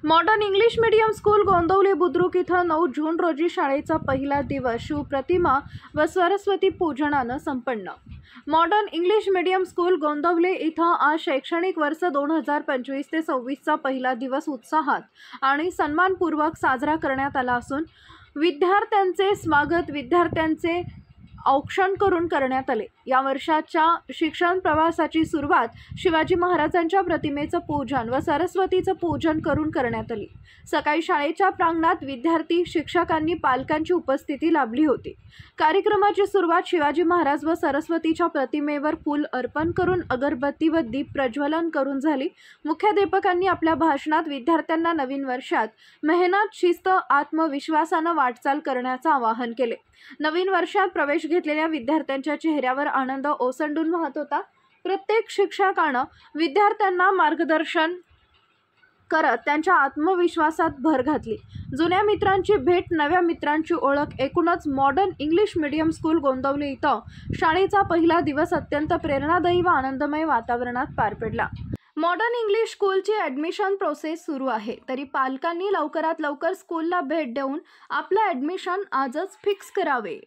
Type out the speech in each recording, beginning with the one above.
Modern English medium school Gondavale Budruk इथं 9 जून रोजी शाळेचा पहिला दिवस शिवप्रतिमा व सरस्वती पूजनानं संपन्न। Modern English medium school Gondavale इथं आज शैक्षणिक वर्ष 2025 ते 26 चा पहिला दिवस उत्साहात आणि सन्मानपूर्वक साजरा करण्यात आला असून विद्यार्थ्यांचे स्वागत विद्यार्थ्यांचे औक्षण करून करण्यात आले। या वर्षाच्या शिक्षण प्रवासाची सुरुवात शिवाजी महाराजांच्या प्रतिमेचं पूजन व सरस्वतीचं पूजन करून करण्यात आली। सकाळी शाळेच्या प्रांगणात विद्यार्थी शिक्षकांनी पालकांची उपस्थिती लाभली होती। कार्यक्रमाची सुरुवात शिवाजी महाराज व सरस्वतीच्या प्रतिमेवर फूल अर्पण करून अगरबत्ती व दीप प्रज्वलन करून झाली। मुख्याध्यापकांनी आपल्या भाषणात विद्यार्थ्यांना नवीन वर्षात मेहनत शिस्त आत्मविश्वासाने वाटचाल करण्याचे आवाहन केले। नवीन वर्षात प्रवेश घेतलेल्या विद्यार्थ्यांच्या चेहऱ्यावर आनंद ओसंडून वाहत होता। प्रत्येक शिक्षकाने विद्यार्थ्यांना मार्गदर्शन करत त्यांच्या आत्मविश्वासात भर घातली। जुन्या मित्रांची भेट, नव्या मित्रांची ओळख, एकूणच modern English medium school Gondavale इथं शाळेचा पहिला दिवस अत्यंत प्रेरणादायी व आनंदमय वातावरणात पार पडला। मॉडर्न इंग्लिश स्कूलची ॲडमिशन प्रोसेस सुरू आहे, तरी पालकांनी लवकरात लवकर स्कूलला भेट देऊन आपलं ॲडमिशन आजच फिक्स करावे।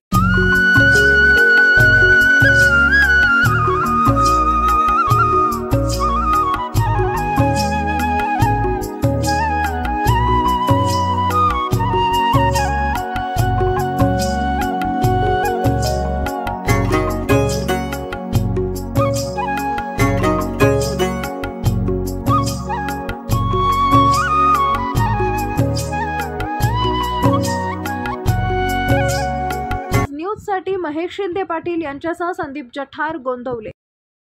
साठी महेश शिंदे पाटील यांच्यासह संदीप जठार, गोंदवले।